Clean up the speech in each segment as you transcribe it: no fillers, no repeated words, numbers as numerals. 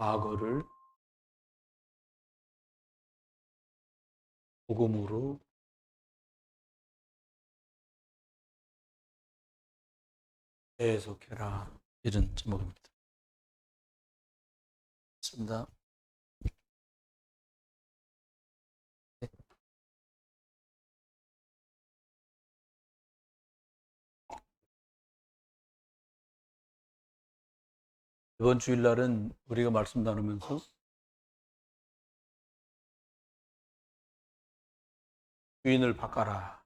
과거를 복음으로 해석해라. 이런 제목입니다. 맞습니다. 이번 주일날은 우리가 말씀 나누면서 주인을 바꿔라.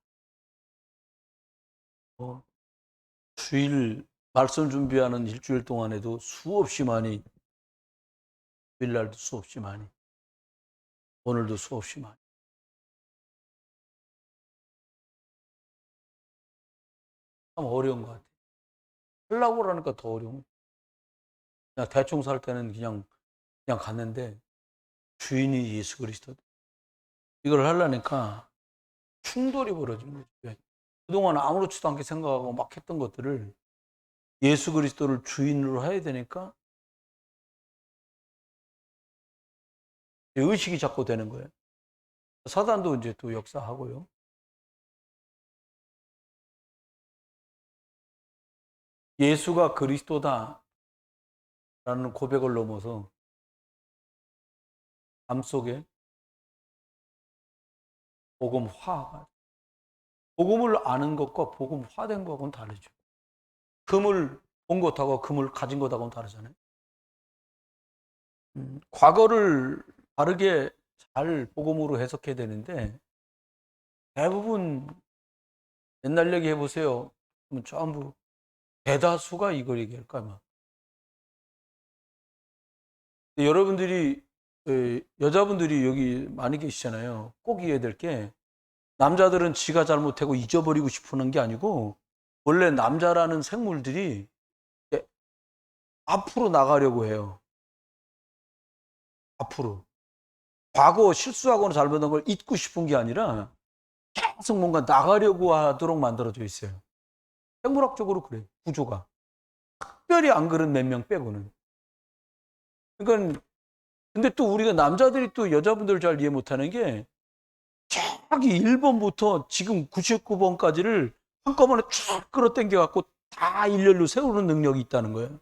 주일 말씀 준비하는 일주일 동안에도 수없이 많이, 주일날도 수없이 많이, 오늘도 수없이 많이. 참 어려운 것 같아요. 하려고 그러니까 더 어려운. 그냥 대충 살 때는 그냥 갔는데 주인이 예수 그리스도. 이걸 하려니까 충돌이 벌어진 거죠. 그동안 아무렇지도 않게 생각하고 막 했던 것들을 예수 그리스도를 주인으로 해야 되니까 의식이 자꾸 되는 거예요. 사단도 이제 또 역사하고요. 예수가 그리스도다라는 고백을 넘어서 삶 속에 복음화가, 복음을 아는 것과 복음화된 것하고는 다르죠. 금을 본 것하고 금을 가진 것하고는 다르잖아요. 과거를 바르게 잘 복음으로 해석해야 되는데 대부분 옛날 얘기 해보세요. 전부 대다수가 이걸 얘기할까 막. 여러분들이 여자분들이 여기 많이 계시잖아요. 꼭 이해해야 될 게 남자들은 지가 잘못하고 잊어버리고 싶은 게 아니고 원래 남자라는 생물들이 앞으로 나가려고 해요. 앞으로. 과거 실수하거나 잘못한 걸 잊고 싶은 게 아니라 계속 뭔가 나가려고 하도록 만들어져 있어요. 생물학적으로 그래요. 구조가. 특별히 안 그런 몇 명 빼고는. 그러니까 근데 또 우리가 남자들이 또 여자분들 잘 이해 못하는 게 저기 1번부터 지금 99번까지를 한꺼번에 쫙 끌어당겨 갖고 다 일렬로 세우는 능력이 있다는 거예요.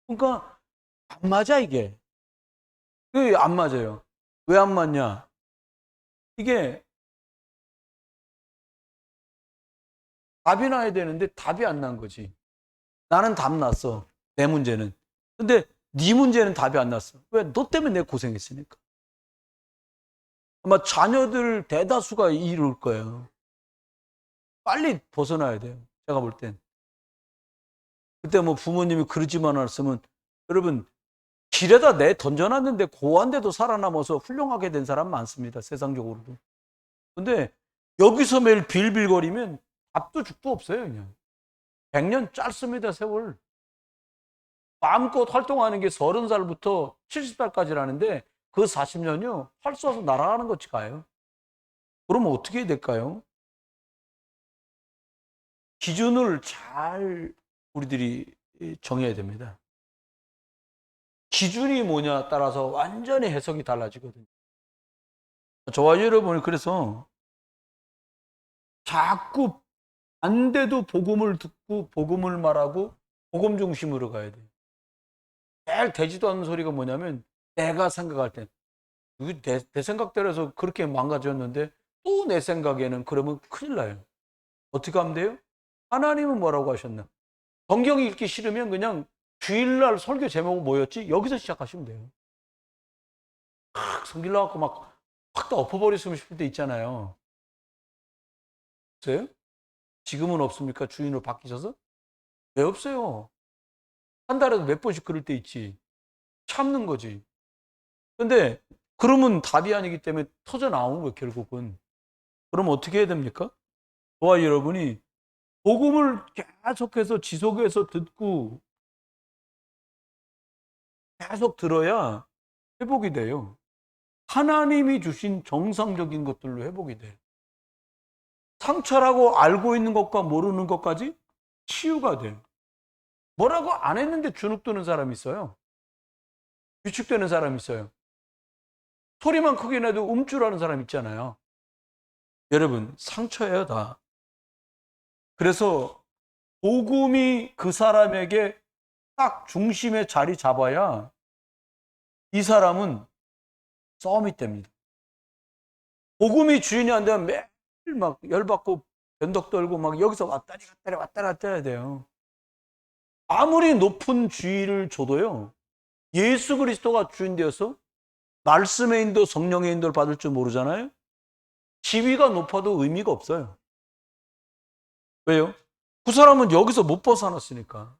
그러니까 안 맞아 이게. 왜 안 맞아요? 왜 안 맞냐? 이게 답이 나야 되는데 답이 안 난 거지. 나는 답 났어. 내 문제는. 근데 네 문제는 답이 안 났어. 왜? 너 때문에 내가 고생했으니까. 아마 자녀들 대다수가 이럴 거예요. 빨리 벗어나야 돼요. 제가 볼 땐. 그때 뭐 부모님이 그러지만 않았으면 여러분 길에다 내 던져놨는데 고한데도 살아남아서 훌륭하게 된 사람 많습니다. 세상적으로도. 근데 여기서 매일 빌빌거리면 밥도 죽도 없어요. 그냥. 100년 짧습니다. 세월. 마음껏 활동하는 게 30살부터 70살까지라는데 그 40년이요. 활 쏘아서 날아가는 것이 가요. 그러면 어떻게 해야 될까요? 기준을 잘 우리들이 정해야 됩니다. 기준이 뭐냐 따라서 완전히 해석이 달라지거든요. 저와 여러분이 그래서 자꾸 안 돼도 복음을 듣고 복음을 말하고 복음 중심으로 가야 돼요. 제일 되지도 않는 소리가 뭐냐면 내가 생각할 때 내 생각대로서 그렇게 망가졌는데 또 내 생각에는 그러면 큰일 나요. 어떻게 하면 돼요? 하나님은 뭐라고 하셨나? 성경 읽기 싫으면 그냥 주일날 설교 제목은 뭐였지? 여기서 시작하시면 돼요. 성길 나갖고 막 확 다 엎어버렸으면 싶을 때 있잖아요. 없어요? 지금은 없습니까? 주인으로 바뀌셔서? 왜 없어요? 한 달에도 몇 번씩 그럴 때 있지. 참는 거지. 근데 그러면 답이 아니기 때문에 터져 나오는 거예요, 결국은. 그럼 어떻게 해야 됩니까? 저와 여러분이 복음을 계속해서 지속해서 듣고 계속 들어야 회복이 돼요. 하나님이 주신 정상적인 것들로 회복이 돼요. 상처라고 알고 있는 것과 모르는 것까지 치유가 돼요. 뭐라고 안 했는데 주눅 드는 사람이 있어요. 위축되는 사람 있어요. 소리만 크게 내도 움찔하는 사람 있잖아요. 여러분, 상처예요, 다. 그래서 복음이 그 사람에게 딱 중심에 자리 잡아야 이 사람은 싸움이 됩니다. 복음이 주인이 안 되면 매일 막 열받고 변덕 떨고 막 여기서 왔다리 갔다리 왔다리 갔다 해야 돼요. 아무리 높은 주의를 줘도요, 예수 그리스도가 주인 되어서 말씀의 인도, 성령의 인도를 받을 줄 모르잖아요. 지위가 높아도 의미가 없어요. 왜요? 그 사람은 여기서 못 벗어났으니까.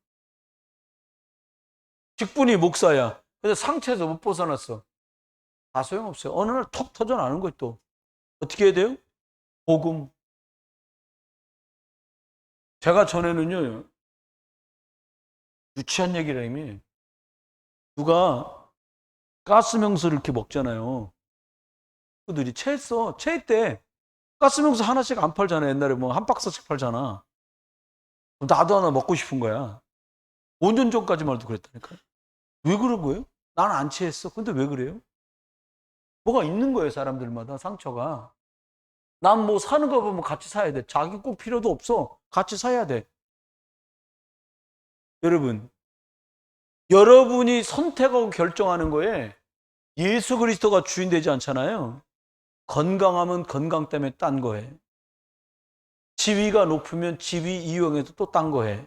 직분이 목사야. 근데 상처에서 못 벗어났어. 다 소용없어요. 어느 날 턱 터져 나는 거예요, 또. 어떻게 해야 돼요? 복음. 제가 전에는요, 유치한 얘기를 하면, 누가 가스명수를 이렇게 먹잖아요. 그들이 체했어. 체할 때 가스명수 하나씩 안 팔잖아. 옛날에 뭐 한 박스씩 팔잖아. 나도 하나 먹고 싶은 거야. 5년 전까지만 해도 그랬다니까요. 왜 그런 거예요? 난 안 체했어. 근데 왜 그래요? 뭐가 있는 거예요, 사람들마다 상처가. 난 뭐 사는 거 보면 같이 사야 돼. 자기 꼭 필요도 없어. 같이 사야 돼. 여러분, 여러분이 선택하고 결정하는 거에 예수 그리스도가 주인 되지 않잖아요. 건강하면 건강 때문에 딴 거 해. 지위가 높으면 지위 이용해서 또 딴 거 해.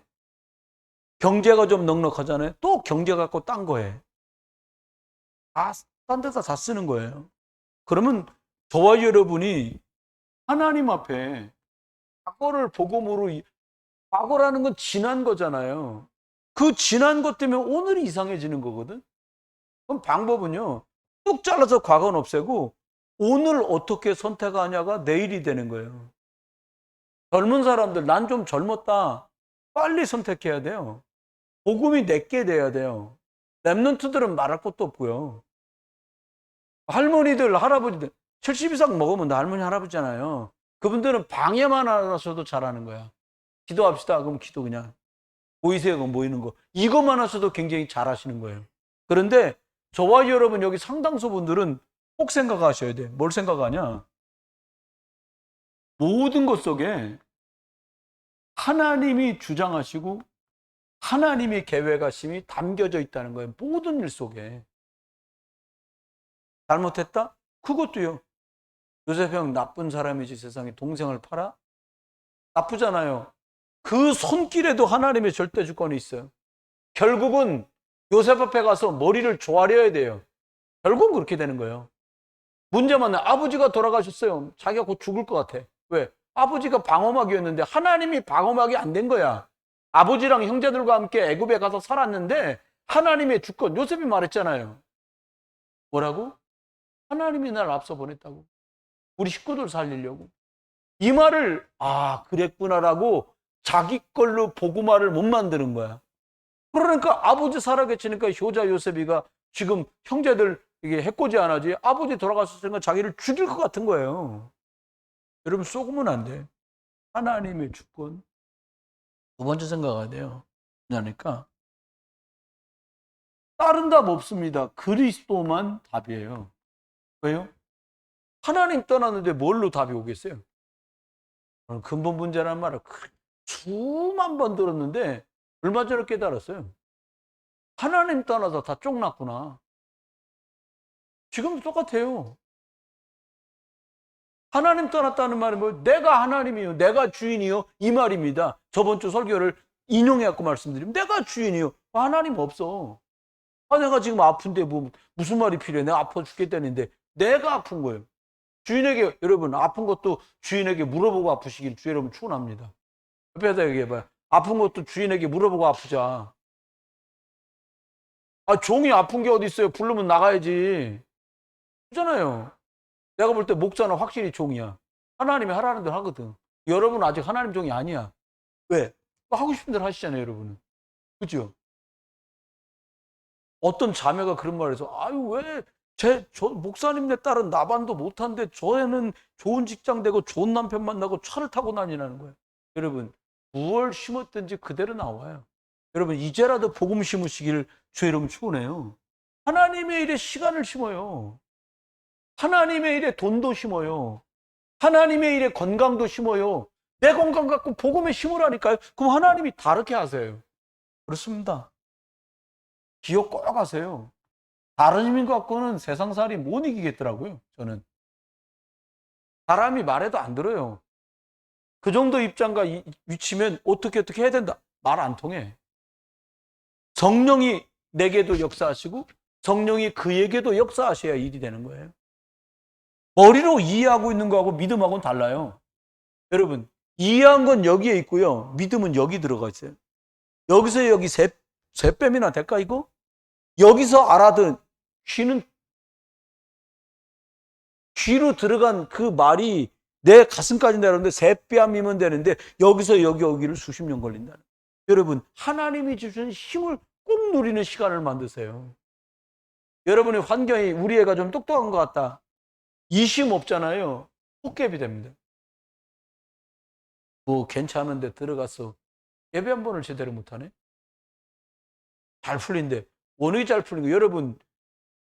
경제가 좀 넉넉하잖아요. 또 경제 갖고 딴 거 해. 딴 데다 다 쓰는 거예요. 그러면 저와 여러분이 하나님 앞에 과거를 복음으로, 과거라는 건 지난 거잖아요. 그 지난 것 때문에 오늘이 이상해지는 거거든. 그럼 방법은요, 뚝 잘라서 과거는 없애고 오늘 어떻게 선택하냐가 내일이 되는 거예요. 젊은 사람들, 난 좀 젊었다. 빨리 선택해야 돼요. 복음이 내게 돼야 돼요. 랩런트들은 말할 것도 없고요. 할머니들, 할아버지들 70 이상 먹으면 나 할머니, 할아버지잖아요. 그분들은 방해만 하셔도 잘하는 거야. 기도합시다. 그럼 기도 그냥. 모이세요. 그럼 모이는 거. 이것만 하셔도 굉장히 잘하시는 거예요. 그런데 저와 여러분 여기 상당수 분들은 꼭 생각하셔야 돼. 뭘 생각하냐? 모든 것 속에 하나님이 주장하시고 하나님의 계획하심이 담겨져 있다는 거예요. 모든 일 속에. 잘못했다? 그것도요. 요셉 형 나쁜 사람이지 세상에 동생을 팔아? 나쁘잖아요. 그 손길에도 하나님의 절대 주권이 있어요. 결국은 요셉 앞에 가서 머리를 조아려야 돼요. 결국은 그렇게 되는 거예요. 문제만 아버지가 돌아가셨어요. 자기가 곧 죽을 것 같아. 왜? 아버지가 방어막이었는데 하나님이 방어막이 안 된 거야. 아버지랑 형제들과 함께 애굽에 가서 살았는데 하나님의 주권, 요셉이 말했잖아요. 뭐라고? 하나님이 날 앞서 보냈다고. 우리 식구들 살리려고. 이 말을 그랬구나라고 자기 걸로 복음화를 못 만드는 거야. 그러니까 아버지 살아계시니까 효자 요셉이가 지금 형제들 이게 해코지 안 하지. 아버지 돌아가셨으니까 자기를 죽일 것 같은 거예요. 여러분 속으면 안 돼. 하나님의 주권. 두 번째 생각해야 돼요. 그러니까 다른 답 없습니다. 그리스도만 답이에요. 왜요? 하나님 떠났는데 뭘로 답이 오겠어요? 근본 문제란 말을 수만 번 들었는데 얼마 전에 깨달았어요. 하나님 떠나서 다 쫑났구나. 지금도 똑같아요. 하나님 떠났다는 말은 뭐예요? 내가 하나님이요, 내가 주인이요, 이 말입니다. 저번 주 설교를 인용해갖고 말씀드리면 내가 주인이요. 하나님 없어. 내가 지금 아픈데 무슨 말이 필요해? 내가 아파 죽겠다는데 내가 아픈 거예요. 주인에게, 여러분 아픈 것도 주인에게 물어보고 아프시길 주 여러분 축원합니다. 옆에다 얘기해봐요. 아픈 것도 주인에게 물어보고 아프자. 종이 아픈 게 어디 있어요? 부르면 나가야지. 그렇잖아요. 내가 볼 때 목자는 확실히 종이야. 하나님이 하라는 대로 하거든. 여러분은 아직 하나님 종이 아니야. 왜? 하고 싶은 대로 하시잖아요, 여러분은. 그죠? 어떤 자매가 그런 말을 해서, 왜, 저 목사님네 딸은 나반도 못한데, 저 애는 좋은 직장 되고, 좋은 남편 만나고, 차를 타고 다니라는 거예요. 여러분, 무얼 심었든지 그대로 나와요. 여러분, 이제라도 복음 심으시길 주 여러분 축원해요. 하나님의 일에 시간을 심어요. 하나님의 일에 돈도 심어요. 하나님의 일에 건강도 심어요. 내 건강 갖고 복음에 심으라니까요. 그럼 하나님이 다르게 하세요. 그렇습니다. 기억 꼭 하세요. 다른 힘인 것 갖고는 세상살이 못 이기겠더라고요. 저는. 사람이 말해도 안 들어요. 그 정도 입장과 위치면 어떻게 해야 된다. 말 안 통해. 성령이 내게도 역사하시고 성령이 그에게도 역사하셔야 일이 되는 거예요. 머리로 이해하고 있는 거하고 믿음하고는 달라요. 여러분, 이해한 건 여기에 있고요. 믿음은 여기 들어가 있어요. 여기서 여기 세 뺨이나 될까 이거? 여기서 알아든 귀로 들어간 그 말이 내 가슴까지 내려오는데 세 뺨이면 되는데 여기서 여기를 수십 년 걸린다. 여러분, 하나님이 주신 힘을 꼭 누리는 시간을 만드세요. 여러분의 환경이 우리 애가 좀 똑똑한 것 같다. 이심 없잖아요. 헛개비 됩니다. 뭐 괜찮은데 들어가서 예배 한 번을 제대로 못하네. 잘 풀린데 원이 잘 풀린 거.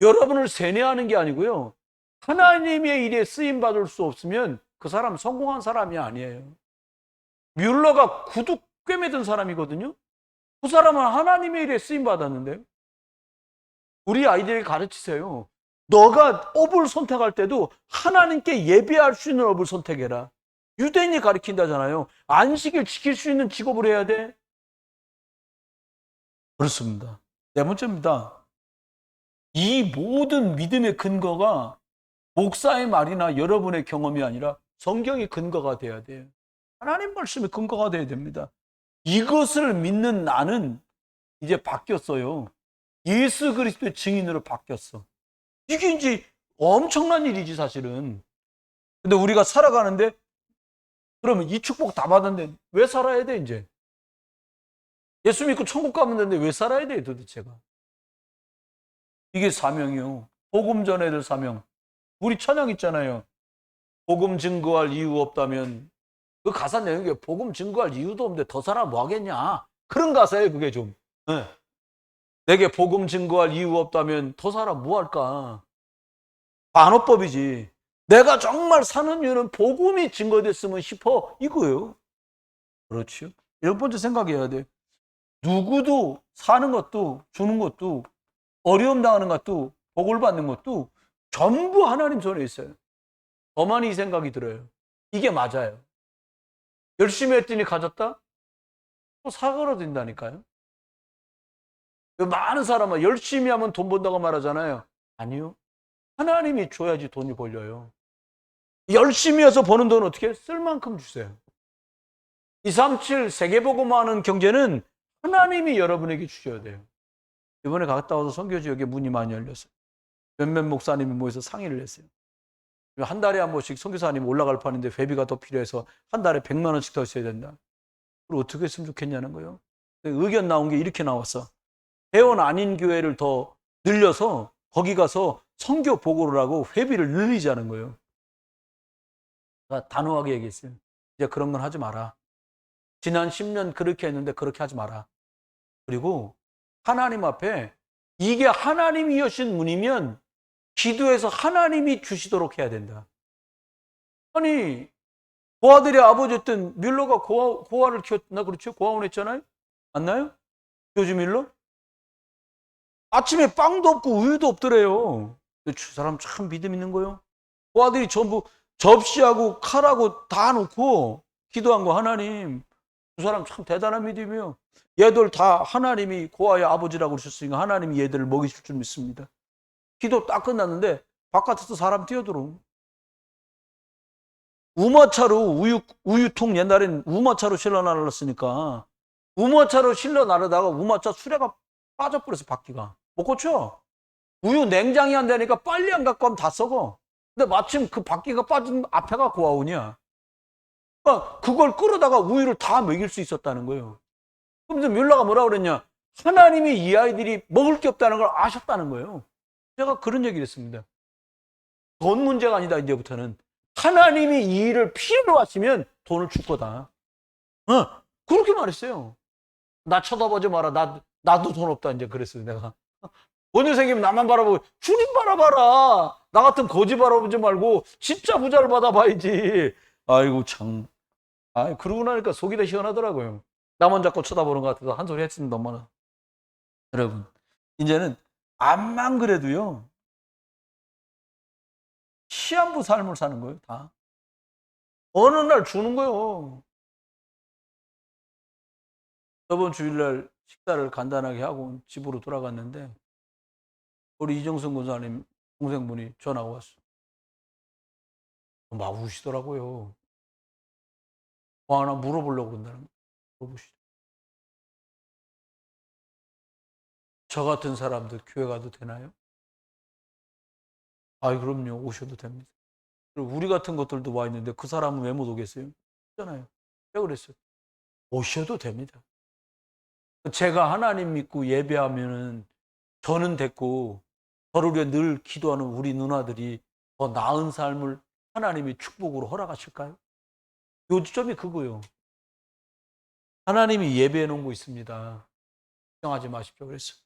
여러분을 세뇌하는 게 아니고요. 하나님의 일에 쓰임 받을 수 없으면 그 사람 성공한 사람이 아니에요. 뮬러가 구두 꿰매던 사람이거든요. 그 사람은 하나님의 일에 쓰임 받았는데요. 우리 아이들에게 가르치세요. 너가 업을 선택할 때도 하나님께 예배할 수 있는 업을 선택해라. 유대인이 가르친다잖아요. 안식일 지킬 수 있는 직업을 해야 돼. 그렇습니다. 네 번째입니다. 이 모든 믿음의 근거가 목사의 말이나 여러분의 경험이 아니라 성경이 근거가 돼야 돼요. 하나님 말씀이 근거가 돼야 됩니다. 이것을 믿는 나는 이제 바뀌었어요. 예수 그리스도의 증인으로 바뀌었어. 이게 이제 엄청난 일이지 사실은. 근데 우리가 살아가는데 그러면 이 축복 다 받았는데 왜 살아야 돼 이제? 예수 믿고 천국 가면 되는데 왜 살아야 돼 도대체가? 이게 사명이요. 복음 전해야 될 사명. 우리 찬양 있잖아요. 복음 증거할 이유 없다면 그 가사 내용이 복음 증거할 이유도 없는데 더 살아 뭐 하겠냐? 그런 가사예요 그게 좀. 네. 내게 복음 증거할 이유 없다면 더 살아 뭐 할까? 반어법이지. 내가 정말 사는 이유는 복음이 증거됐으면 싶어 이거예요. 그렇죠. 첫 번째 생각해야 돼. 누구도 사는 것도 주는 것도 어려움 당하는 것도 복을 받는 것도 전부 하나님 손에 있어요. 저만 이 생각이 들어요. 이게 맞아요. 열심히 했더니 가졌다? 또 사그러진다니까요. 많은 사람은 열심히 하면 돈 번다고 말하잖아요. 아니요. 하나님이 줘야지 돈이 벌려요. 열심히 해서 버는 돈 어떻게 해? 쓸 만큼 주세요. 237 세계복음화하는 경제는 하나님이 여러분에게 주셔야 돼요. 이번에 갔다 와서 선교 지역에 문이 많이 열렸어요. 몇몇 목사님이 모여서 상의를 했어요. 한 달에 한 번씩 선교사님 올라갈 판인데 회비가 더 필요해서 한 달에 100만 원씩 더 써야 된다. 그걸 어떻게 했으면 좋겠냐는 거예요. 의견 나온 게 이렇게 나왔어. 회원 아닌 교회를 더 늘려서 거기 가서 선교 보고를 하고 회비를 늘리자는 거예요. 단호하게 얘기했어요. 이제 그런 건 하지 마라. 지난 10년 그렇게 했는데 그렇게 하지 마라. 그리고 하나님 앞에 이게 하나님이 여신 문이면 기도해서 하나님이 주시도록 해야 된다. 아니 고아들의 아버지였던 뮬러가 고아를 키웠나 그렇죠? 고아원 했잖아요. 맞나요? 조지 뮬러? 아침에 빵도 없고 우유도 없더래요. 그 사람 참 믿음 있는 거요. 고아들이 전부 접시하고 칼하고 다 놓고 기도한 거 하나님. 그 사람 참 대단한 믿음이에요. 얘들 다 하나님이 고아의 아버지라고 그러셨으니까 하나님이 얘들을 먹이실 줄 믿습니다. 기도 딱 끝났는데 바깥에서 사람 뛰어들어. 우마차로 우유통 옛날엔 우마차로 실려 나르렀으니까 우마차로 실려 나르다가 우마차 수레가 빠져버려서 바퀴가 못 고쳐. 우유 냉장이 안 되니까 빨리 안 갖고 하면 다 썩어. 근데 마침 그 바퀴가 빠진 앞에가 고아원이야. 그러니까 그걸 끌어다가 우유를 다 먹일 수 있었다는 거예요. 그럼 뮬러가 뭐라 그랬냐? 하나님이 이 아이들이 먹을 게 없다는 걸 아셨다는 거예요. 제가 그런 얘기를 했습니다. 돈 문제가 아니다 이제부터는. 하나님이 이 일을 필요로 하시면 돈을 줄 거다. 그렇게 말했어요. 나 쳐다보지 마라. 나도 돈 없다 이제 그랬어요 내가. 번뇌 생기면 나만 바라보고 주님 바라봐라. 나 같은 거지 바라보지 말고 진짜 부자를 받아봐야지. 아이고 참. 그러고 나니까 속이 다 시원하더라고요. 나만 자꾸 쳐다보는 것 같아서 한 소리 했습니다, 엄마는. 여러분, 이제는 암만 그래도요, 시한부 삶을 사는 거예요, 다. 어느 날 주는 거예요. 저번 주일날 식사를 간단하게 하고 집으로 돌아갔는데, 우리 이정선 권사님 동생분이 전화가 왔어요. 막 우시더라고요. 뭐 하나 물어보려고 그런다는 거예요. 물어보시죠. 저 같은 사람들 교회 가도 되나요? 그럼요. 오셔도 됩니다. 그리고 우리 같은 것들도 와 있는데 그 사람은 왜 못 오겠어요? 있잖아요. 제가 그랬어요. 오셔도 됩니다. 제가 하나님 믿고 예배하면은 저는 됐고, 저를 위해 늘 기도하는 우리 누나들이 더 나은 삶을 하나님이 축복으로 허락하실까요? 요점이 그거예요. 하나님이 예배해 놓은 거 있습니다. 걱정하지 마십시오. 그랬어요.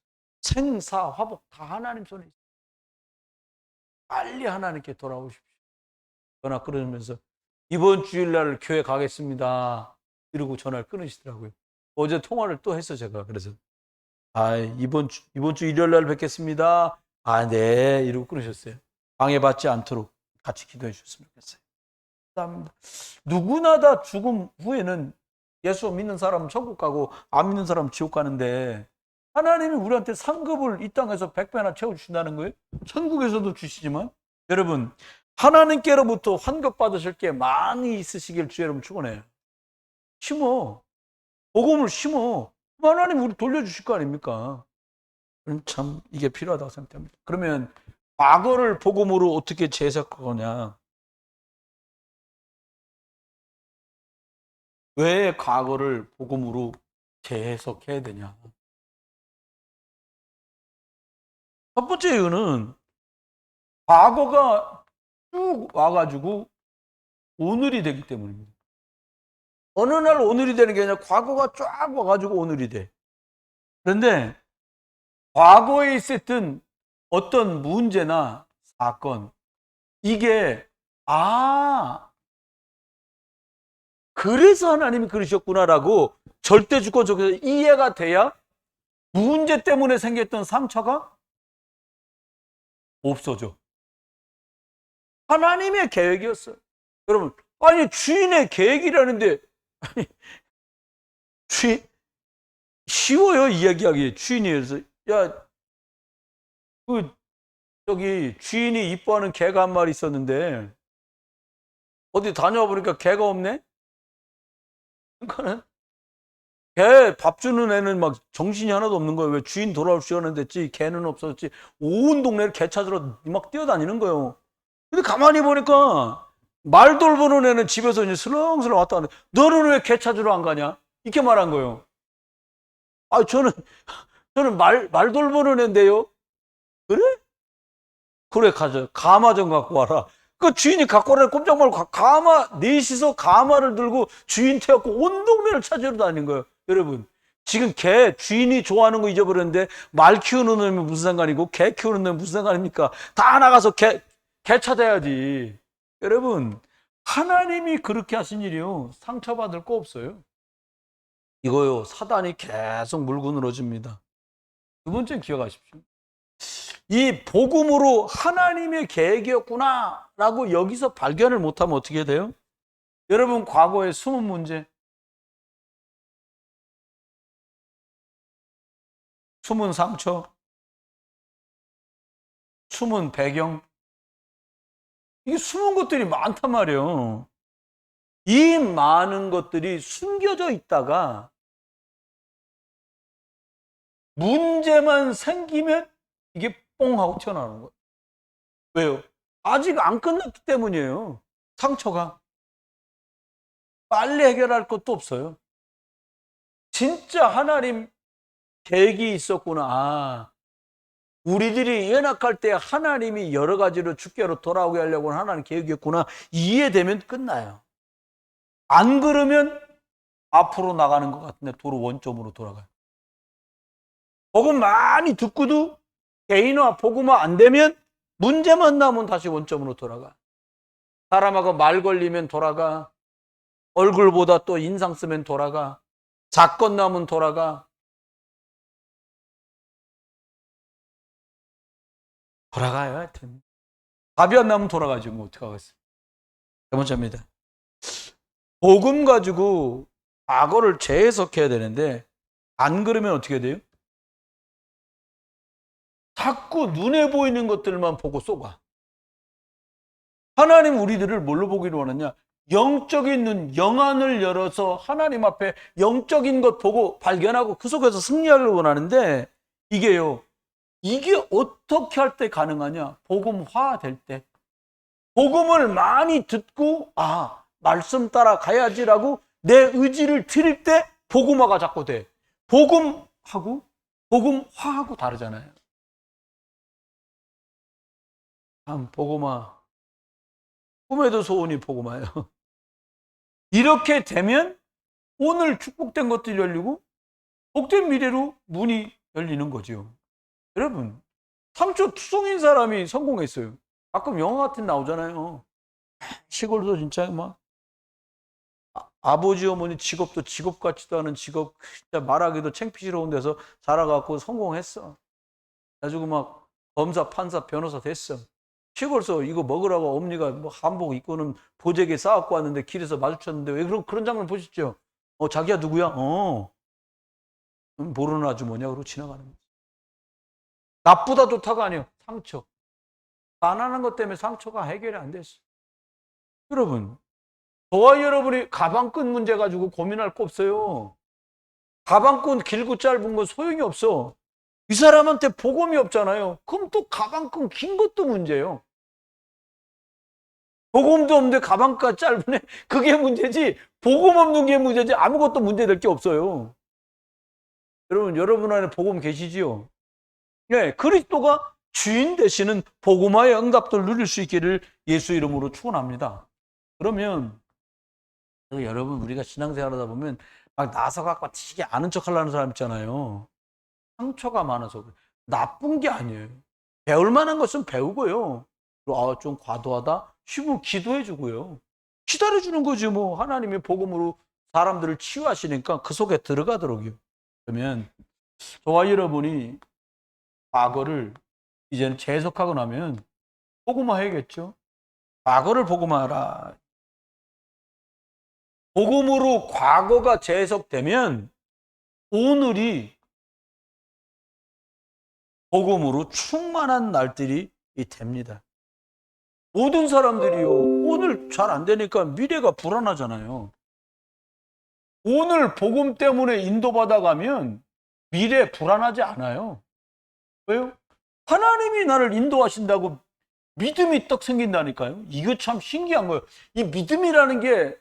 생사, 화복 다 하나님 손에 있어요. 빨리 하나님께 돌아오십시오. 전화 끊으면서 이번 주일날 교회 가겠습니다. 이러고 전화를 끊으시더라고요. 어제 통화를 또 했어 제가. 그래서 이번 주 일요일 날 뵙겠습니다. 네. 이러고 끊으셨어요. 방해받지 않도록 같이 기도해 주셨으면 좋겠어요. 감사합니다. 누구나 다 죽음 후에는 예수 믿는 사람은 천국 가고 안 믿는 사람은 지옥 가는데 하나님이 우리한테 상급을 이 땅에서 100배나 채워주신다는 거예요. 천국에서도 주시지만 여러분 하나님께로부터 환급 받으실 게 많이 있으시길 주 여러분 축원해요. 심어. 복음을 심어. 하나님 우리 돌려주실 거 아닙니까? 참 이게 필요하다고 생각합니다. 그러면 과거를 복음으로 어떻게 재해석하느냐? 왜 과거를 복음으로 재해석해야 되냐? 첫 번째 이유는 과거가 쭉 와가지고 오늘이 되기 때문입니다. 어느 날 오늘이 되는 게 아니라 과거가 쫙 와가지고 오늘이 돼. 그런데 과거에 있었던 어떤 문제나 사건, 이게 그래서 하나님이 그러셨구나라고 절대 주권 속에서 이해가 돼야 문제 때문에 생겼던 상처가 없어져. 하나님의 계획이었어요. 여러분, 주인의 계획이라는데 쉬워요 이야기하기. 주인이 해서 주인이 이뻐하는 개가 한 마리 있었는데 어디 다녀와 보니까 개가 없네. 그러니까는 개 밥 주는 애는 막 정신이 하나도 없는 거예요. 왜 주인 돌아올 시간은 됐지 개는 없었지. 온 동네를 개 찾으러 막 뛰어다니는 거예요. 근데 가만히 보니까 말 돌보는 애는 집에서 이제 슬렁슬렁 왔다 가는데 너는 왜 개 찾으러 안 가냐? 이렇게 말한 거예요. 저는 말 돌보는 애인데요. 그래? 그래 가자. 가마 좀 갖고 와라. 그 주인이 갖고 오라는 꼼짝 말고 넷이서 가마를 들고 주인 태웠고 온 동네를 찾으러 다닌 거예요. 여러분, 지금 개 주인이 좋아하는 거 잊어버렸는데 말 키우는 놈이 무슨 상관이고 개 키우는 놈이 무슨 상관입니까? 다 나가서 개 찾아야지. 여러분, 하나님이 그렇게 하신 일이요. 상처받을 거 없어요. 이거요. 사단이 계속 물고 늘어집니다. 두 번째 기억하십시오. 이 복음으로 하나님의 계획이었구나 라고 여기서 발견을 못하면 어떻게 돼요? 여러분 과거의 숨은 문제, 숨은 상처, 숨은 배경, 이게 숨은 것들이 많단 말이에요. 이 많은 것들이 숨겨져 있다가 문제만 생기면 이게 뽕 하고 튀어나오는 거예요. 왜요? 아직 안 끝났기 때문이에요. 상처가. 빨리 해결할 것도 없어요. 진짜 하나님 계획이 있었구나. 우리들이 연약할 때 하나님이 여러 가지로 주께로 돌아오게 하려고 하나님 계획이었구나. 이해되면 끝나요. 안 그러면 앞으로 나가는 것 같은데 도로 원점으로 돌아가요. 복음 많이 듣고도 개인화, 복음화 안 되면 문제만 나면 다시 원점으로 돌아가. 사람하고 말 걸리면 돌아가. 얼굴보다 또 인상 쓰면 돌아가. 사건 나면 돌아가. 돌아가요, 하여튼. 답이 안 나면 돌아가지, 뭐, 어떡하겠어요. 세 번째입니다. 복음 가지고 과거를 재해석해야 되는데, 안 그러면 어떻게 돼요? 자꾸 눈에 보이는 것들만 보고 쏘가. 하나님 우리들을 뭘로 보기로 원하냐? 영적인 눈, 영안을 열어서 하나님 앞에 영적인 것 보고 발견하고 그 속에서 승리하길 원하는데, 이게 어떻게 할 때 가능하냐? 복음화 될 때. 복음을 많이 듣고, 말씀 따라 가야지라고 내 의지를 들일 때 복음화가 자꾸 돼. 복음하고 복음화하고 다르잖아요. 참, 복음화. 꿈에도 소원이 복음화예요. 이렇게 되면 오늘 축복된 것들이 열리고 복된 미래로 문이 열리는 거죠. 여러분, 상처투성인 사람이 성공했어요. 가끔 영화 같은 나오잖아요. 시골도 진짜 막 아버지 어머니 직업도 직업 같지도 않은 직업, 진짜 말하기도 창피스러운 데서 자라갖고 성공했어. 가지고 막 검사, 판사, 변호사 됐어. 시골에서 이거 먹으라고 어머니가 뭐 한복 입고는 보재기에 싸갖고 왔는데 길에서 마주쳤는데 왜 그런 장면 보셨죠? 자기야 누구야? 모르는 아주머니야. 그러고 지나가는 거지. 나쁘다 좋다가 아니에요. 상처. 가난한 것 때문에 상처가 해결이 안 됐어. 여러분, 저와 여러분이 가방끈 문제 가지고 고민할 거 없어요. 가방끈 길고 짧은 건 소용이 없어. 이 사람한테 복음이 없잖아요. 그럼 또 가방끈 긴 것도 문제예요. 복음도 없는데 가방끈 짧으네. 그게 문제지. 복음 없는 게 문제지. 아무것도 문제될 게 없어요. 여러분 안에 복음 계시지요? 네, 그리스도가 주인 되시는 복음화의 응답들 누릴 수 있기를 예수 이름으로 축원합니다. 그러면 여러분, 우리가 신앙생활하다 보면 막 나서 갖고 되게 아는 척 하려는 사람 있잖아요. 상처가 많아서 그래. 나쁜 게 아니에요. 배울 만한 것은 배우고요. 좀 과도하다 싶으면 기도해 주고요. 기다려 주는 거지 뭐. 하나님의 복음으로 사람들을 치유하시니까 그 속에 들어가도록요. 그러면 저와 여러분이 과거를 이제는 재해석하고 나면 복음화해야겠죠. 과거를 복음화하라. 복음으로 과거가 재해석되면 오늘이 복음으로 충만한 날들이 됩니다. 모든 사람들이요, 오늘 잘 안 되니까 미래가 불안하잖아요. 오늘 복음 때문에 인도받아가면 미래 불안하지 않아요. 왜요? 하나님이 나를 인도하신다고 믿음이 떡 생긴다니까요. 이거 참 신기한 거예요. 이 믿음이라는 게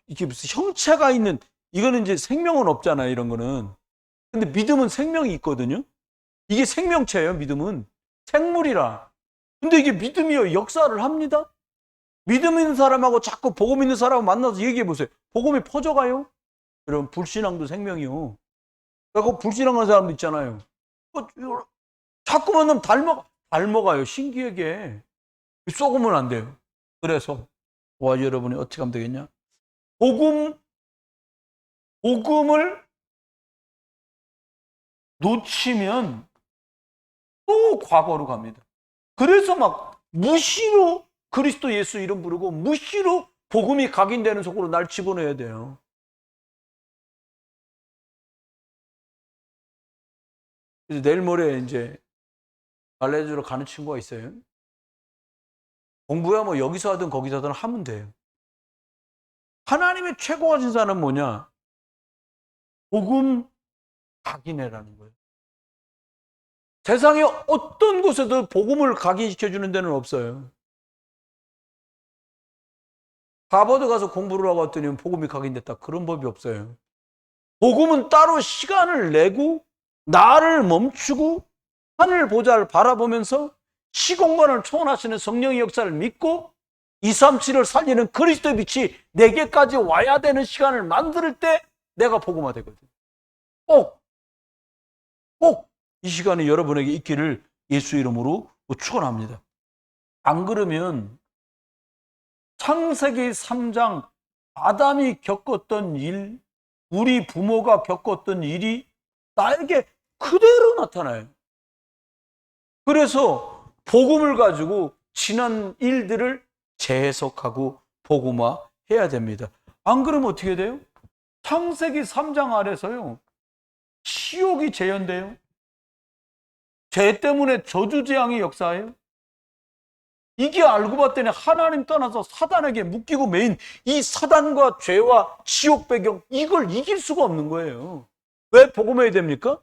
이게 무슨 형체가 있는, 이거는 이제 생명은 없잖아요, 이런 거는. 근데 믿음은 생명이 있거든요. 이게 생명체예요, 믿음은. 생물이라. 근데 이게 믿음이요, 역사를 합니다. 믿음 있는 사람하고 자꾸 복음 있는 사람하고 만나서 얘기해 보세요. 복음이 퍼져가요? 여러분, 불신앙도 생명이요. 그러니까 불신앙하는 사람도 있잖아요. 자꾸 만나면 닮아가요, 신기하게. 쏘으면 안 돼요. 그래서 여러분이 어떻게 하면 되겠냐? 복음을 놓치면 또 과거로 갑니다. 그래서 막 무시로 그리스도 예수 이름 부르고 무시로 복음이 각인되는 속으로 날 집어넣어야 돼요. 그래서 내일 모레 이제 발레주로 가는 친구가 있어요. 공부야 뭐 여기서 하든 거기서 하든 하면 돼요. 하나님의 최고가 진사는 뭐냐? 복음 각인해라는 거예요. 세상에 어떤 곳에도 복음을 각인시켜주는 데는 없어요. 하버드 가서 공부를 하고 왔더니 복음이 각인됐다. 그런 법이 없어요. 복음은 따로 시간을 내고 나를 멈추고 하늘 보좌를 바라보면서 시공간을 초월하시는 성령의 역사를 믿고 237을 살리는 그리스도의 빛이 내게까지 와야 되는 시간을 만들 때 내가 복음화 되거든. 꼭 이 시간에 여러분에게 있기를 예수 이름으로 축원합니다. 안 그러면 창세기 3장 아담이 겪었던 일, 우리 부모가 겪었던 일이 나에게 그대로 나타나요. 그래서 복음을 가지고 지난 일들을 재해석하고 복음화해야 됩니다. 안 그러면 어떻게 돼요? 창세기 3장 아래서요, 치욕이 재현돼요. 죄 때문에 저주재앙이 역사해요. 이게 알고 봤더니 하나님 떠나서 사단에게 묶이고 매인 이 사단과 죄와 지옥 배경, 이걸 이길 수가 없는 거예요. 왜 복음해야 됩니까?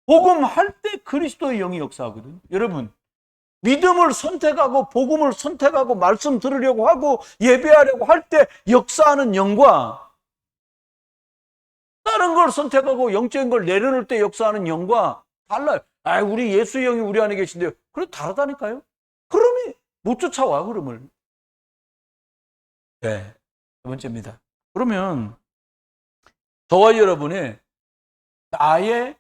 복음할 때 그리스도의 영이 역사하거든. 여러분, 믿음을 선택하고 복음을 선택하고 말씀 들으려고 하고 예배하려고 할 때 역사하는 영과 다른 걸 선택하고 영적인 걸 내려놓을 때 역사하는 영과 달라요. 아, 우리 예수의 영이 우리 안에 계신데요. 그래 다르다니까요. 그러면 못 쫓아와, 흐름을. 네, 두 번째입니다. 그러면 저와 여러분의 나의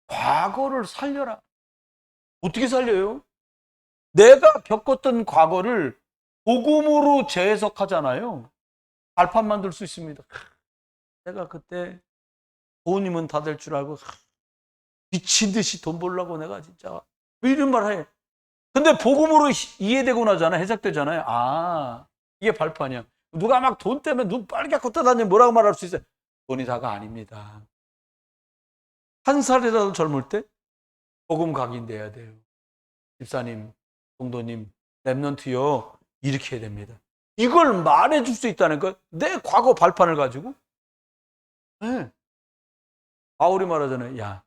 과거를 살려라. 어떻게 살려요? 내가 겪었던 과거를 복음으로 재해석하잖아요. 발판 만들 수 있습니다. 내가 그때 돈이면 다 될 줄 알고 미친 듯이 돈 벌려고 내가 진짜 이런 말 해. 근데 복음으로 이해되고 나잖아요. 해석되잖아요. 아, 이게 발판이야. 누가 막 돈 때문에 눈 빨개 걷다 다니면 뭐라고 말할 수 있어요? 돈이 다가 아닙니다. 한 살이라도 젊을 때 복음 각인돼야 돼요. 집사님, 성도님, 랩런트요, 이렇게 해야 됩니다. 이걸 말해줄 수 있다는 거, 내 과거 발판을 가지고. 네. 바울이 말하잖아요. 야,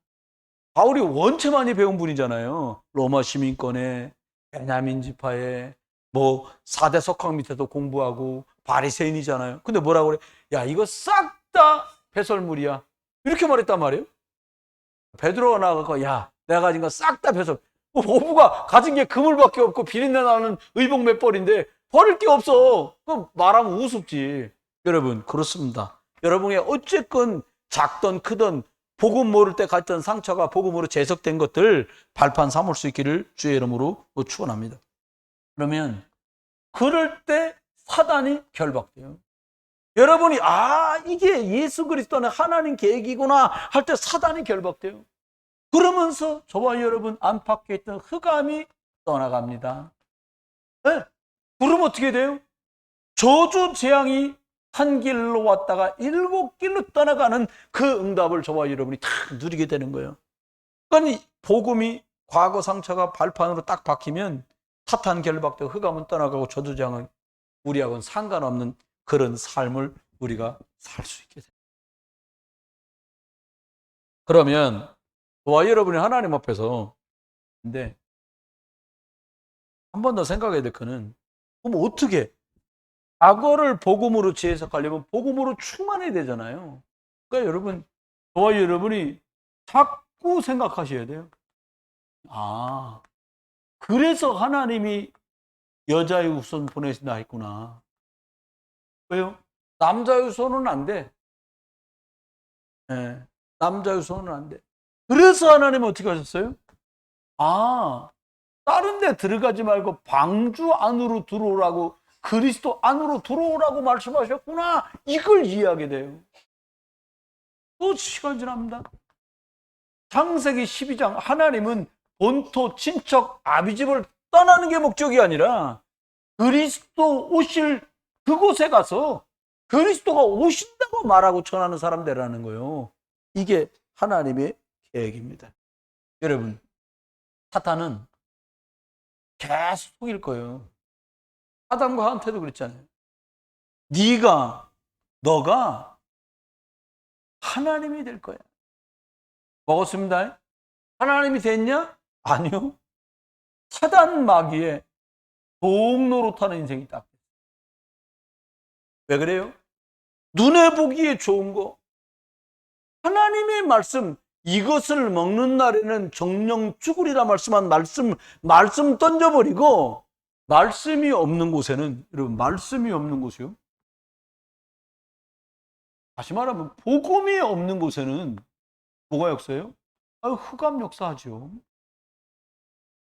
바울이 원체 많이 배운 분이잖아요. 로마 시민권에, 베냐민 지파에, 뭐 4대 석학 밑에도 공부하고 바리새인이잖아요. 근데 뭐라고 그래? 야, 이거 싹 다 배설물이야. 이렇게 말했단 말이에요. 베드로가 나가고, 야, 내가 가진 거 싹 다 배설. 어부가 가진 게 그물밖에 없고 비린내 나는 의복 몇 벌인데 버릴 게 없어. 그럼 말하면 우습지. 여러분, 그렇습니다. 여러분의 어쨌건 작던 크던 복음 모를 때 갔던 상처가 복음으로 재석된 것들 발판 삼을 수 있기를 주의 이름으로 축원합니다. 그러면 그럴 때 사단이 결박돼요. 여러분이 이게 예수 그리스도는 하나님 계획이구나 할 때 사단이 결박돼요. 그러면서 저와 여러분 안팎에 있던 흑암이 떠나갑니다. 네? 그럼 어떻게 돼요? 저주 재앙이 한 길로 왔다가 7길로 떠나가는 그 응답을 저와 여러분이 다 누리게 되는 거예요. 그러니까 복음이 과거 상처가 발판으로 딱 박히면 사탄 결박되고 흑암은 떠나가고 저주 재앙은 우리하고는 상관없는 그런 삶을 우리가 살 수 있게 됩니다. 그러면 저와 여러분이 하나님 앞에서 근데 한 번 더 생각해야 될 거는 그럼 어떻게 과거를 복음으로 재해석하려면 복음으로 충만해야 되잖아요. 그러니까 여러분, 저와 여러분이 자꾸 생각하셔야 돼요. 그래서 하나님이 여자의 후손 보내신다 했구나. 왜요? 남자의 후손은 안 돼. 네, 남자의 후손은 안 돼. 그래서 하나님은 어떻게 하셨어요? 다른 데 들어가지 말고 방주 안으로 들어오라고, 그리스도 안으로 들어오라고 말씀하셨구나. 이걸 이해하게 돼요. 또 시간 지납니다. 창세기 12장 하나님은 본토 친척 아비집을 떠나는 게 목적이 아니라 그리스도 오실 그곳에 가서 그리스도가 오신다고 말하고 전하는 사람 되라는 거예요. 이게 하나님의 계획입니다. 여러분, 사탄은 계속 속일 거예요. 아담과 하한테도 그랬잖아요. 너가 하나님이 될 거야. 먹었습니다. 하나님이 됐냐? 아니요. 사단 마귀의 도움 노릇하는 인생이 딱. 왜 그래요? 눈에 보기에 좋은 거, 하나님의 말씀, 이것을 먹는 날에는 정령 죽으리라 말씀한 말씀 던져버리고, 말씀이 없는 곳에는, 여러분, 말씀이 없는 곳이요? 다시 말하면, 복음이 없는 곳에는 뭐가 역사예요? 흑암 역사하죠.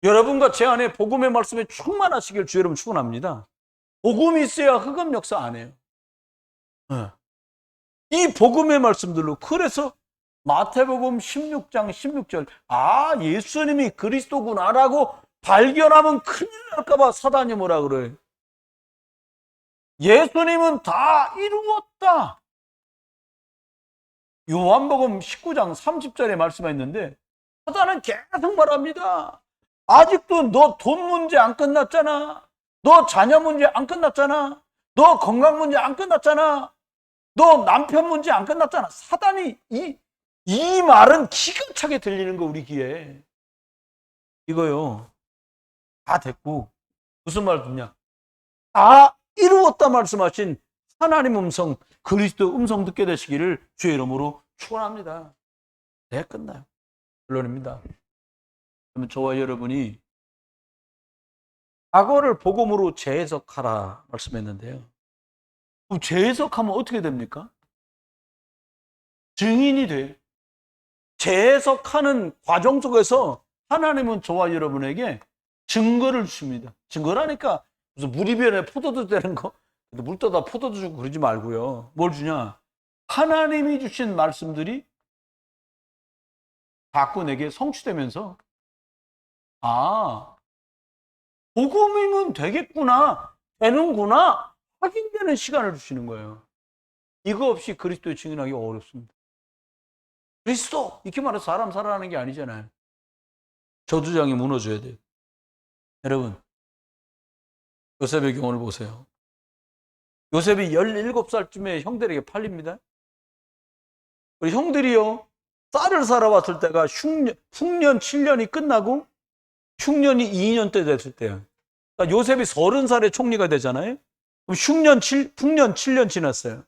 여러분과 제 안에 복음의 말씀에 충만하시길 주 여러분 축원합니다. 복음이 있어야 흑암 역사 안 해요. 네. 이 복음의 말씀들로, 그래서 마태복음 16장 16절, 예수님이 그리스도구나라고 발견하면 큰일 날까봐 사단이 뭐라 그래? 예수님은 다 이루었다. 요한복음 19장 30절에 말씀이 있는데 사단은 계속 말합니다. 아직도 너 돈 문제 안 끝났잖아. 너 자녀 문제 안 끝났잖아. 너 건강 문제 안 끝났잖아. 너 남편 문제 안 끝났잖아. 사단이 이 말은 기가 차게 들리는 거, 우리 귀에. 이거요. 다 됐고, 무슨 말 듣냐? 다 이루었다 말씀하신 하나님 음성, 그리스도 음성 듣게 되시기를 주의 이름으로 축원합니다. 네, 끝나요. 결론입니다. 그러면 저와 여러분이 과거를 복음으로 재해석하라 말씀했는데요. 그럼 재해석하면 어떻게 됩니까? 증인이 돼요. 재해석하는 과정 속에서 하나님은 저와 여러분에게 증거를 주십니다. 증거라니까 무슨 물이변에 포도주 되는 거, 물 떠다 포도주 주고 그러지 말고요. 뭘 주냐? 하나님이 주신 말씀들이 자꾸 내게 성취되면서 복음이면 되겠구나, 되는구나 확인되는 시간을 주시는 거예요. 이거 없이 그리스도의 증인하기 어렵습니다. 그리스도 이렇게 말해서 사람 살아나는 게 아니잖아요. 저주장이 무너져야 돼요. 여러분, 요셉의 경우를 보세요. 요셉이 17살쯤에 형들에게 팔립니다. 우리 형들이요, 쌀을 사러 왔을 때가 흉년 7년이 끝나고 흉년이 2년 때 됐을 때예요. 그러니까 요셉이 30살에 총리가 되잖아요. 그럼 흉년 7년 지났어요.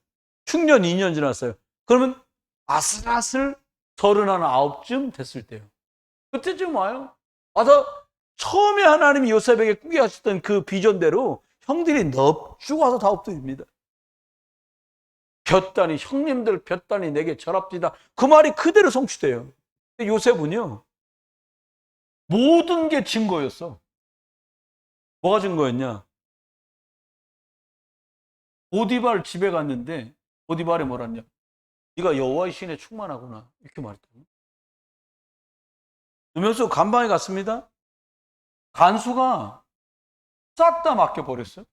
흉년 2년 지났어요. 그러면 아슬아슬 39쯤 됐을 때요. 그때쯤 와요. 와서 처음에 하나님이 요셉에게 꾸게 하셨던 그 비전대로 형들이 넙죽 와서 다 엎드립니다. 볕다니, 형님들 볕다니 내게 절합디다. 그 말이 그대로 성취돼요. 요셉은요, 모든 게 증거였어. 뭐가 증거였냐? 보디발 집에 갔는데 보디발이 뭐랬냐? 네가 여호와의 신에 충만하구나, 이렇게 말했거든요. 그러면서 간방에 갔습니다. 간수가 싹 다 맡겨버렸어요.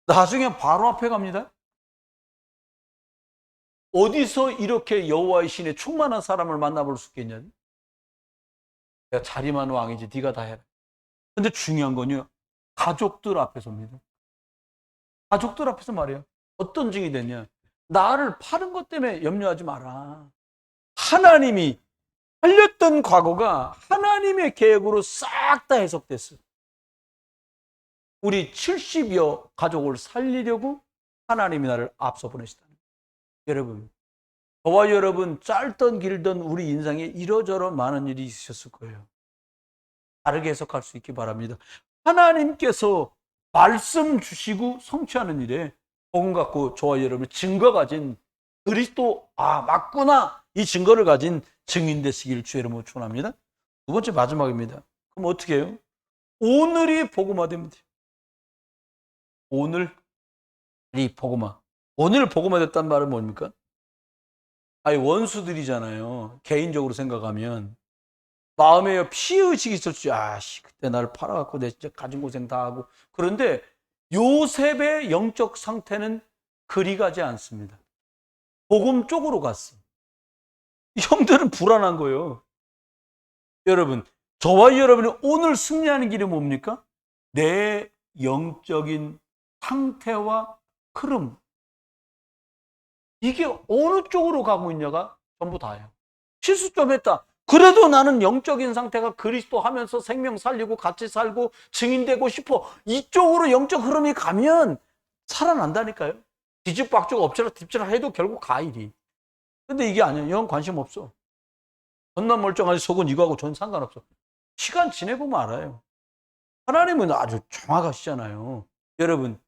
나중에 바로 앞에 갑니다. 어디서 이렇게 여호와의 신에 충만한 사람을 만나볼 수 있겠냐? 내가 자리만 왕이지 네가 다 해라. 근데 중요한 건요, 가족들 앞에서입니다. 가족들 앞에서 말이에요. 어떤 증이 됐냐? 나를 파는 것 때문에 염려하지 마라. 하나님이 살렸던 과거가 하나님의 계획으로 싹 다 해석됐어요. 우리 70여 가족을 살리려고 하나님이 나를 앞서 보내시다. 여러분, 저와 여러분 짧던 길던 우리 인생에 이러저러 많은 일이 있으셨을 거예요. 다르게 해석할 수 있기 바랍니다. 하나님께서 말씀 주시고 성취하는 일에 복음 갖고 저와 여러분 증거 가진 그리스도, 맞구나, 이 증거를 가진 증인 되시길 주의 이름으로 축원합니다. 두 번째, 마지막입니다. 그럼 어떻게 해요? 오늘이 복음화됩니다. 오늘이 복음화. 오늘 복음화됐단 말은 뭡니까? 원수들이잖아요. 개인적으로 생각하면 마음에 피의식이 있었지. 그때 나를 팔아갖고 내 진짜 가진 고생 다 하고. 그런데 요셉의 영적 상태는 그리 가지 않습니다. 복음 쪽으로 갔어. 형들은 불안한 거예요. 여러분, 저와 여러분이 오늘 승리하는 길이 뭡니까? 내 영적인 상태와 흐름, 이게 어느 쪽으로 가고 있냐가 전부 다예요. 실수 좀 했다. 그래도 나는 영적인 상태가 그리스도 하면서 생명 살리고 같이 살고 증인되고 싶어. 이쪽으로 영적 흐름이 가면 살아난다니까요. 뒤집박죽 엎치락 뒤집치락 해도 결국 가, 일이. 근데 이게 아니야. 영 관심 없어. 전남 멀쩡하지 속은 이거하고 전 상관없어. 시간 지내보면 알아요. 하나님은 아주 정확하시잖아요. 여러분,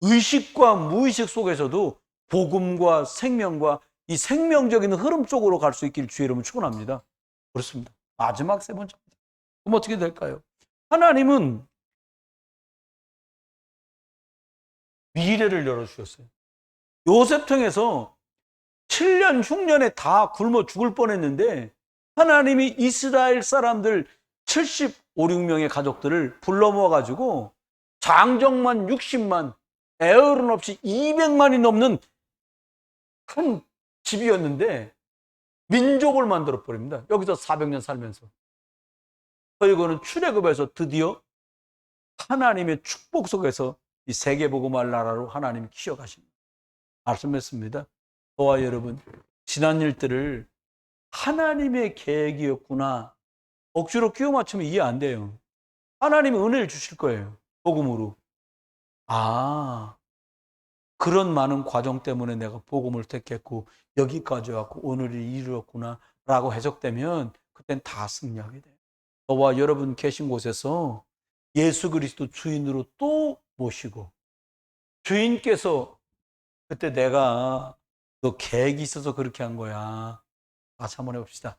의식과 무의식 속에서도 복음과 생명과 이 생명적인 흐름 쪽으로 갈 수 있길 주의 이름으로 축원합니다. 그렇습니다. 마지막 세 번째입니다. 그럼 어떻게 될까요? 하나님은 미래를 열어주셨어요. 요셉 통해서 7년 흉년에 다 굶어 죽을 뻔했는데 하나님이 이스라엘 사람들 75, 6명의 가족들을 불러 모아가지고 장정만 60만, 애어른 없이 200만이 넘는 큰 집이었는데 민족을 만들어 버립니다. 여기서 400년 살면서. 그리고는 출애굽에서 드디어 하나님의 축복 속에서 이 세계복음할 나라로 하나님이 키워가십니다. 말씀했습니다. 저와 여러분, 지난 일들을 하나님의 계획이었구나 억지로 끼워 맞추면 이해 안 돼요. 하나님이 은혜를 주실 거예요. 복음으로. 아, 그런 많은 과정 때문에 내가 복음을 택했고 여기까지 왔고 오늘을 이루었구나 라고 해석되면 그땐 다 승리하게 돼요. 저와 여러분 계신 곳에서 예수 그리스도 주인으로 또 모시고 주인께서 그때 내가 너 계획이 있어서 그렇게 한 거야. 다시 한번 해봅시다.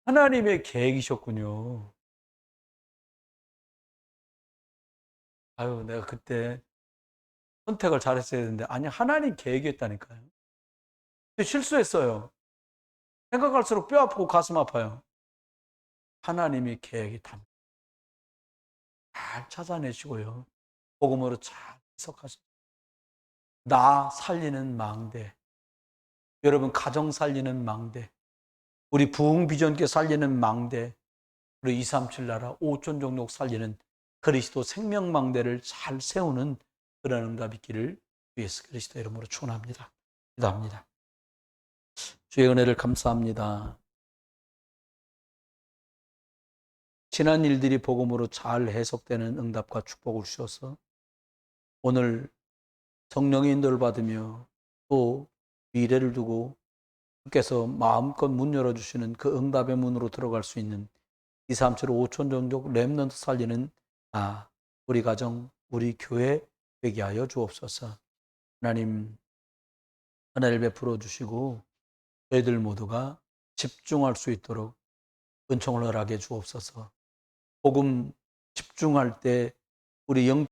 하나님의 계획이셨군요. 아유, 내가 그때 선택을 잘했어야 되는데 아니 하나님 계획이었다니까요. 실수했어요. 생각할수록 뼈 아프고 가슴 아파요. 하나님의 계획이 잘 찾아내시고요. 복음으로 잘 해석하시고 나 살리는 망대, 여러분 가정 살리는 망대, 우리 부흥비전교 살리는 망대, 우리 237 나라 5천 종족 살리는 그리스도 생명망대를 잘 세우는 그런 응답 있기를 예수 그리스도 이름으로 축원합니다. 기도합니다. 주의 은혜를 감사합니다. 지난 일들이 복음으로 잘 해석되는 응답과 축복을 주셔서 오늘 성령의 인도를 받으며 또 미래를 두고 주께서 마음껏 문 열어주시는 그 응답의 문으로 들어갈 수 있는 237 5천 종족 렘넌트 살리는 우리 가정, 우리 교회 되게 하여 주옵소서. 하나님 은혜를 베풀어 주시고 저희들 모두가 집중할 수 있도록 은총을 허락해 주옵소서. 복음 집중할 때 우리 영